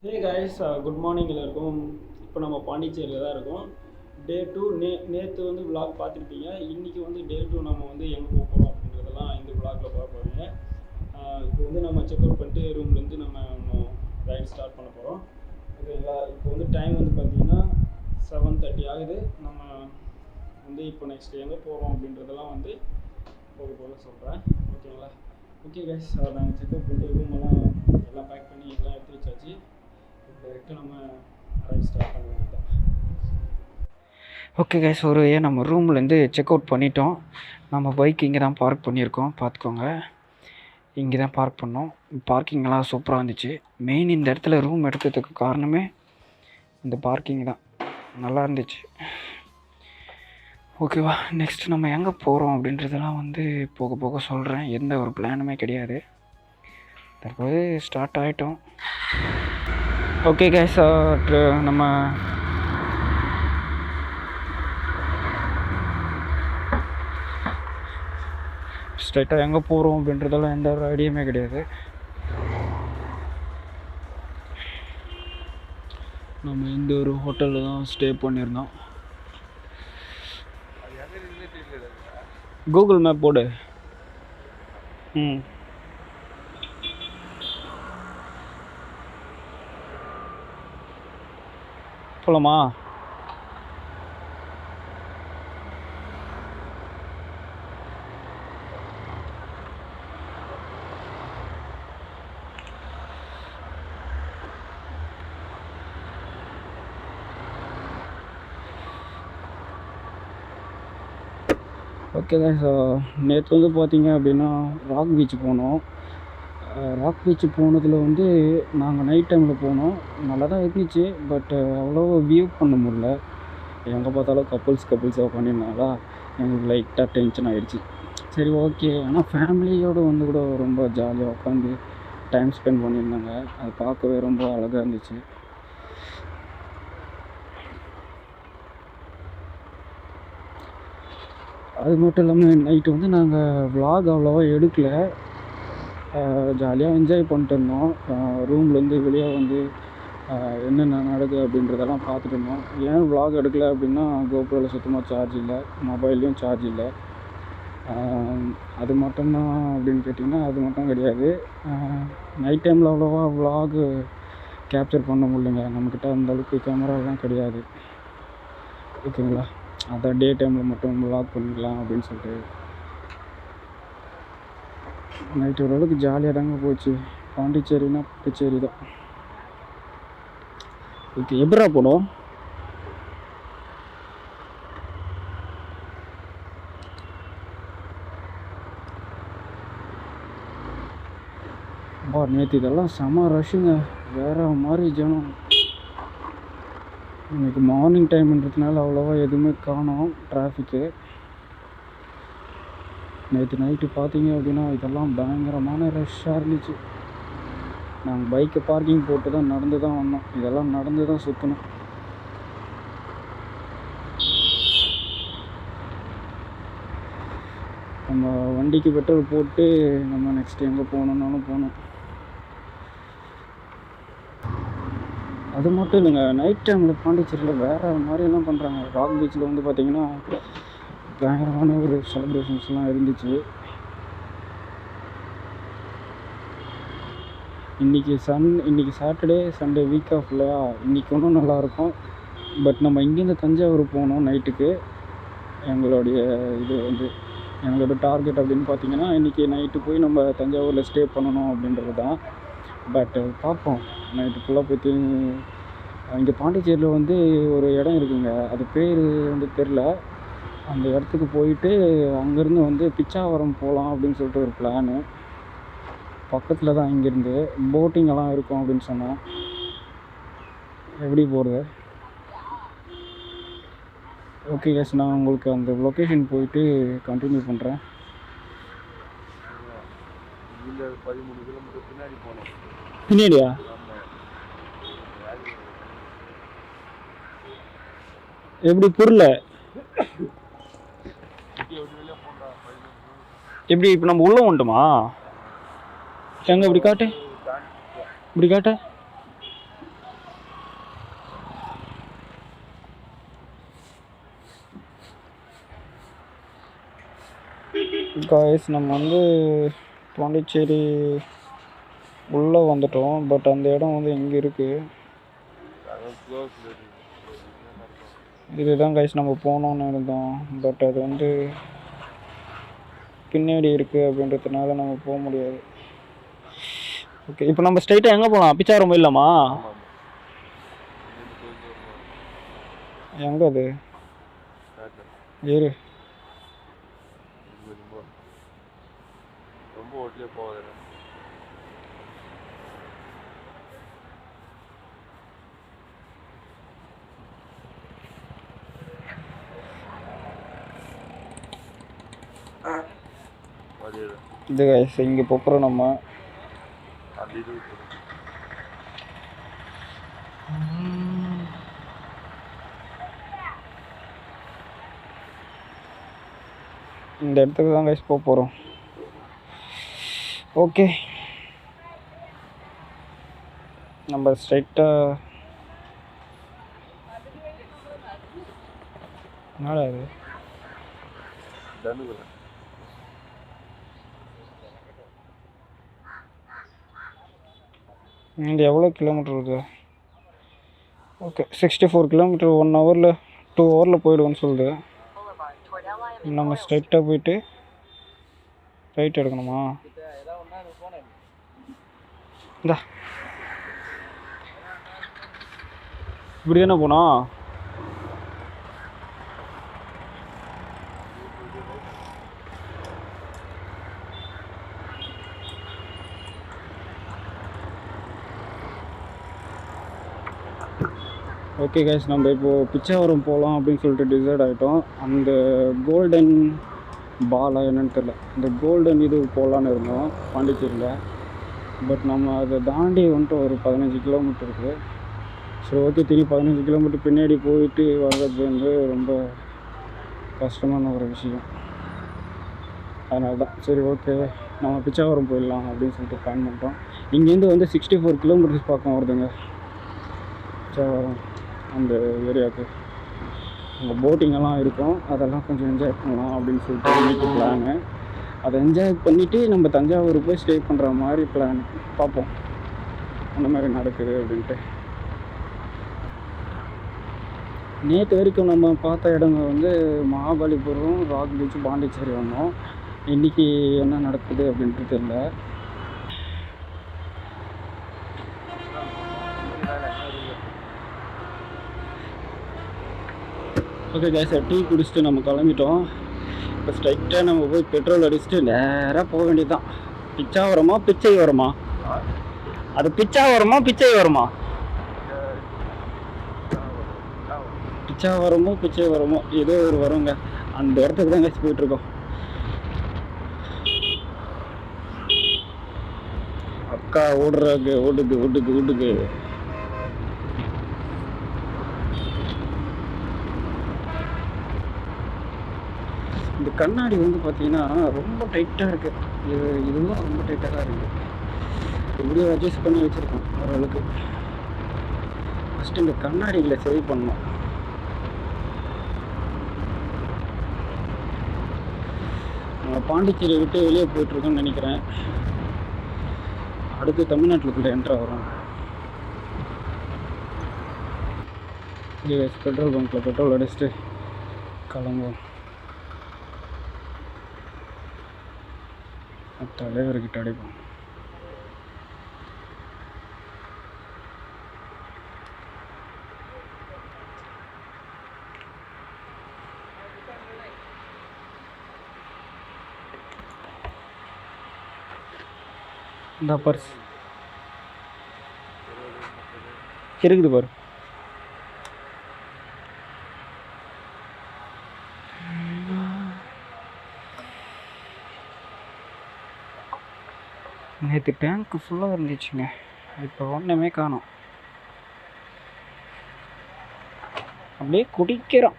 Hey guys, good morning எல்லாருக்கும். இப்போ நம்ம பாண்டிச்சேரியில் தான் இருக்கோம். டே 2 நேற்று வந்து விளாக் பார்த்துருப்பீங்க. இன்றைக்கி வந்து டே 2 நம்ம வந்து எங்கே போக போகிறோம் அப்படின்றதெல்லாம் இந்த விளாகில் பார்க்க போகிறீங்க. இப்போ வந்து நம்ம செக் அவுட் பண்ணிட்டு ரூம்லேருந்து நம்ம இன்னும் ரைட் ஸ்டார்ட் பண்ண போகிறோம். ஓகேங்களா? இப்போ வந்து டைம் வந்து பார்த்திங்கன்னா 7:30 ஆகுது. நம்ம வந்து இப்போ நெக்ஸ்ட் எங்கே போகிறோம் அப்படின்றதெல்லாம் வந்து போக சொல்கிறேன். ஓகேங்களா? ஓகே கைஸ், நாங்கள் செக் அவுட் பண்ணிட்டு ரூமெல்லாம் எல்லாம் பேக் பண்ணி எல்லாம் எடுத்து வச்சாச்சு. ஓகே கைஸ், நம்ம ரூம்லேருந்து செக் அவுட் பண்ணிட்டோம். நம்ம பைக் இங்கே தான் பார்க் பண்ணியிருக்கோம், பார்த்துக்கோங்க. இங்கே தான் பார்க் பண்ணோம். பார்க்கிங்லாம் சூப்பராக இருந்துச்சு. மெயின் இந்த இடத்துல ரூம் எடுத்ததுக்கு காரணமே இந்த பார்க்கிங் தான், நல்லா இருந்துச்சு. ஓகேவா, நெக்ஸ்ட் நம்ம எங்கே போகிறோம் அப்படின்றதெல்லாம் வந்து போக போக சொல்கிறேன். எந்த ஒரு பிளானுமே கிடையாது. தற்போது ஸ்டார்ட் ஆகிட்டோம். ஓகே கைஸ், நம்ம ஸ்ட்ரைட்டாக எங்கே போகிறோம் அப்படின்றதெல்லாம் எந்த ஒரு ஐடியாவுமே கிடையாது. நம்ம இந்த ஒரு ஹோட்டலில் தான் ஸ்டே பண்ணியிருந்தோம். கூகுள் மேப் போடு. போகலாமா? ஓகே தான். ஸோ நேற்று வந்து பார்த்தீங்க அப்படின்னா ராக் பீச் போனோம். ராக் பீச் போனதில் வந்து நாங்கள் நைட் டைமில் போனோம். நல்லா தான் இருந்துச்சு. பட் அவ்வளோ வியூ பண்ண முடியல. எங்கே பார்த்தாலும் கப்புள்ஸாக பண்ணியிருந்தாங்களா, எங்களுக்கு லைட்டாக டென்ஷன் ஆகிடுச்சு. சரி, ஓகே. ஆனால் ஃபேமிலியோடு வந்து கூட ரொம்ப ஜாலியாக உட்காந்து டைம் ஸ்பெண்ட் பண்ணியிருந்தாங்க. அது பார்க்கவே ரொம்ப அழகாக இருந்துச்சு. அது மட்டும் இல்லாமல் நைட்டு வந்து நாங்கள் விளாக் அவ்வளோவா எடுக்கலை. ஜாலியாக என்ஜாய் பண்ணிட்டு இருந்தோம். ரூம்லேருந்து வெளியே வந்து என்னென்ன நடக்குது அப்படின்றதெல்லாம் பார்த்துட்டு இருந்தோம். ஏன் விளாக் எடுக்கலை அப்படின்னா, கோப்ரோவில் சுத்தமாக சார்ஜ் இல்லை, மொபைல்லையும் சார்ஜ் இல்லை. அது மட்டும்தான் அப்படின்னு கேட்டிங்கன்னா அது மட்டும் கிடையாது. நைட் டைமில் அவ்வளோவா விளாகு கேப்சர் பண்ண முடியலைங்க. நம்மக்கிட்ட அந்தளவுக்கு கேமராலாம் கிடையாது. ஓகேங்களா? அதான் டே டைமில் மட்டும் விளாக் பண்ணிக்கலாம் அப்படின்னு சொல்லிட்டு நைட்டு ஓரளவுக்கு ஜாலியாக தாங்க போச்சு. பாண்டிச்சேரினா பாண்டிச்சேரி தான். ஓகே, எப்படா போனோம்? நேற்று இதெல்லாம் செம ரஷ்ஷுங்க, வேறு மாதிரி ஜனம். இன்றைக்கி மார்னிங் டைம்ன்றதுனால அவ்வளோவா எதுவுமே காணோம் டிராஃபிக்கு. நேற்று நைட்டு பார்த்தீங்க அப்படின்னா இதெல்லாம் பயங்கரமான ரஷ்ஷாக இருந்துச்சு. நாங்கள் பைக்கை பார்க்கிங் போட்டு தான் நடந்து தான் வந்தோம். இதெல்லாம் நடந்து தான் சுற்றணும். நம்ம வண்டிக்கு பெட்ரோல் போட்டு நம்ம நெக்ஸ்ட் எங்கே போகணுன்னாலும் போகணும். அது மட்டும் இல்லைங்க, நைட் டைமில் பாண்டிச்சேரியில் வேறு மாதிரியெல்லாம் பண்ணுறாங்க. ராக் பீச்சில் வந்து பார்த்திங்கன்னா பயங்கரமான ஒரு செலிப்ரேஷன்ஸ்லாம் இருந்துச்சு. இன்றைக்கி சாட்டர்டே சண்டே வீக் ஆஃப் இல்லையா, இன்றைக்கி ஒன்றும் நல்லாயிருக்கும். பட் நம்ம இங்கேருந்து தஞ்சாவூர் போகணும் நைட்டுக்கு. எங்களோட டார்கெட் அப்படின்னு பார்த்திங்கன்னா இன்றைக்கி நைட்டு போய் நம்ம தஞ்சாவூரில் ஸ்டே பண்ணணும் அப்படின்றது தான். பட் பார்ப்போம். நைட்டு ஃபுல்லாக போய்ட்டு இங்கே பாண்டிச்சேரியில் வந்து ஒரு இடம் இருக்குங்க, அது பேர் வந்து தெரில. அந்த இடத்துக்கு போயிட்டு அங்கேருந்து வந்து பிச்சாவரம் போகலாம் அப்படின்னு சொல்லிட்டு ஒரு பிளானு. பக்கத்தில் தான் இங்கேருந்து போட்டிங்கெல்லாம் இருக்கும் அப்படின்னு சொன்னோம். எப்படி போகிறது? ஓகே கேஸ், நான் உங்களுக்கு அந்த லொக்கேஷன் போயிட்டு கண்டினியூ பண்ணுறேன். 13 கிலோமீட்டர் பின்னாடி போனோம். பின்னாடியா? எப்படி புரியல? எப்படி இப்போ நம்ம உள்ளே வந்துட்டோமா? எங்கே இப்படி காட்டு, இப்படி காட்டு. காய்ஸ் நம்ம வந்து பாண்டிச்சேரி உள்ளே வந்துட்டோம். பட் அந்த இடம் வந்து எங்கே இருக்குது? இதுதான் காய்ஸ் நம்ம போகணுன்னு இருந்தோம். பட் அது வந்து பின்னாடி இருக்குது அப்படின்றதுனால நம்ம போக முடியாது. ஓகே, இப்போ நம்ம ஸ்ட்ரைட்டாக எங்கே போகலாம்? பிச்சாவரம் போயிடலாமா? எங்கே அது? ஏறு. ரொம்ப ஓட்டிலே போகாது. இது இங்கே போகிறோம் நம்ம. இந்த இடத்துக்கு தான் கைஸ் போக போகிறோம். ஓகே, நம்ம ஸ்ட்ரைட்டாக என்னடா அது? இங்கே எவ்வளோ கிலோமீட்டர் இருக்குது? Okay, 64 kilometre. 1 ஹவரில் 2 ஹவரில் போயிடுவோன்னு சொல்லுது. நம்ம ஸ்ட்ரைட்டாக போயிட்டு ரைட் எடுக்கணுமா? இந்தா இப்படி தானே போனோம். ஓகே கைஸ், நம்ம இப்போது பிச்சாவரம் போகலாம் அப்படின்னு சொல்லிட்டு டிசைட் ஆகிட்டோம். அந்த கோல்டன் பாலா என்னன்னு தெரியல, இந்த கோல்டன் இது போகலான்னு இருந்தோம் பாண்டிச்சேரியில். பட் நம்ம அதை தாண்டி வந்துட்டு ஒரு 15 கிலோமீட்டர் இருக்குது. சரி ஓகே, திரும்பி 15 கிலோமீட்டர் பின்னாடி போயிட்டு வர்றது வந்து ரொம்ப கஷ்டமான ஒரு விஷயம். அதனால தான் சரி ஓகே நம்ம பிச்சாவரம் போயிடலாம் அப்படின்னு சொல்லிட்டு பிளான் பண்ணுறோம். இங்கேருந்து வந்து 64 கிலோமீட்டர்ஸ் பக்கம் வருதுங்க பிச்சாவரம் அந்த ஏரியாவுக்கு. அங்கே போட்டிங்கெல்லாம் இருக்கும், அதெல்லாம் கொஞ்சம் என்ஜாய் பண்ணலாம் அப்படின்னு சொல்லிட்டு இன்றைக்கி பிளானு. அதை என்ஜாய் பண்ணிவிட்டு நம்ம தஞ்சாவூர் போய் ஸ்டே பண்ணுற மாதிரி பிளான். பார்ப்போம் அந்த மாதிரி நடக்குது அப்படின்ட்டு. நேற்று வரைக்கும் நம்ம பார்த்த இடங்க வந்து மகாபலிபுரம், ராக் பீச், பாண்டிச்சேரி வந்தோம். இன்றைக்கி என்ன நடக்குது அப்படின்ட்டு தெரியல. ஓகே கைஸ், டீ குடிச்சிட்டு நம்ம கிளம்பிட்டோம். இப்போ ஸ்ட்ரைட்டாக நம்ம போய் பெட்ரோல் அடிச்சுட்டு நேராக போக வேண்டியதுதான். பிச்சாவரமா பிச்சை வருமா? அது பிச்சாவரமா பிச்சை வருமா? பிச்சாவரமோ பிச்சை வரமோ ஏதோ ஒரு வருங்க. அந்த இடத்துக்கு தான் கைஸ் போயிட்டுருக்கோம். அக்கா ஓடுறாங்க, ஓடுது ஓடுது ஓடுது. இந்த கண்ணாடி வந்து பார்த்தீங்கன்னா ரொம்ப டைட்டாக இருக்குது. இதுவும் ரொம்ப டைட்டாக தான் இருக்குது. எப்படியோ அட்ஜஸ்ட் பண்ணி வச்சுருக்கோம் ஓரளவுக்கு. ஃபஸ்ட்டு இந்த கண்ணாடிகளை சரி பண்ணோம். பாண்டிச்சேரியை விட்டு வெளியே போயிட்டுருக்கோன்னு நினைக்கிறேன். அடுத்து தமிழ்நாட்டுக்குள்ளே என்ட்ரு வரும். பெட்ரோல் பங்க்கில் பெட்ரோல் அடிச்சுட்டு கிளம்புவோம். தலைவர்கிட்ட அடிப்போம். இந்த பர்ஸ் இருக்குது பாரு. நேற்று டேங்க்கு ஃபுல்லாக இருந்துச்சுங்க, இப்போ ஒன்றுமே காணோம். அப்படியே குடிக்கிறோம்.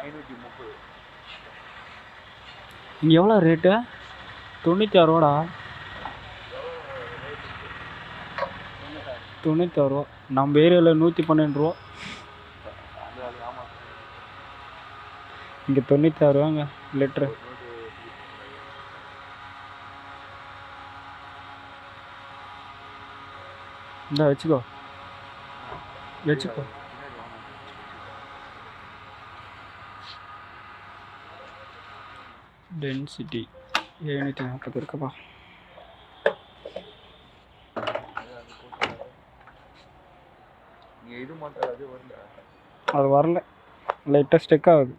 530. இங்கே எவ்வளோ ரேட்டு? 96 ரூபாடா. 96 ரூபா. நம்ம ஏரியாவில் 112 ரூபா. இங்கே 96 ரூபாங்க லிட்ரு. இந்த வச்சுக்கோ டென்சிட்டி 740 இருக்குப்பா. அது வரல, லைட்டாக ஸ்டெக் ஆகுது.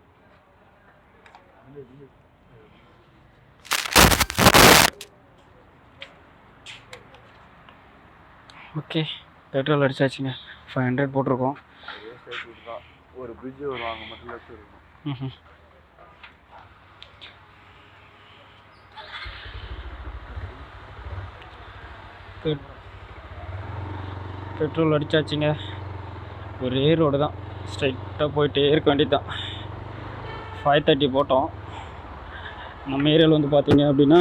Okay, petrol அடிச்சாச்சுங்க. 500 போட்டிருக்கோம். ஒரு பிரிட்ஜ் வருவாங்க மட்டும் வச்சுருக்கோம். பெட்ரோல் அடிச்சாச்சுங்க. ஒரே ரோடு தான், ஸ்ட்ரைட்டாக போயிட்டே இருக்க வேண்டியது தான். 530 போட்டோம். நம்ம ஏரியாவில் வந்து பார்த்தீங்க அப்படின்னா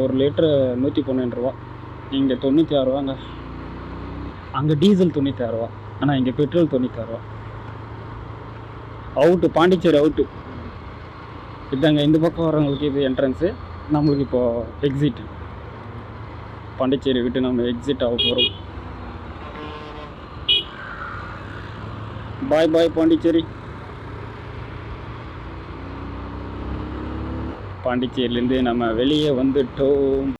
1 லிட்ரு 112 ரூபா. இங்கே 96 ரூபாங்க. அங்கே டீசல் 96 ரூபா, ஆனால் இங்கே பெட்ரோல் 96 ரூபா. Out, Pondicherry out. இதாங்க இந்த பக்கம் வரவங்களுக்கு இது என்ட்ரன்ஸு, நம்மளுக்கு இப்போது எக்ஸிட். பாண்டிச்சேரி விட்டு நம்ம எக்ஸிட் ஆக போகிறோம். பாய் பாய் பாண்டிச்சேரி. பாண்டிச்சேரியிலேருந்து நம்ம வெளியே வந்துட்டோம்.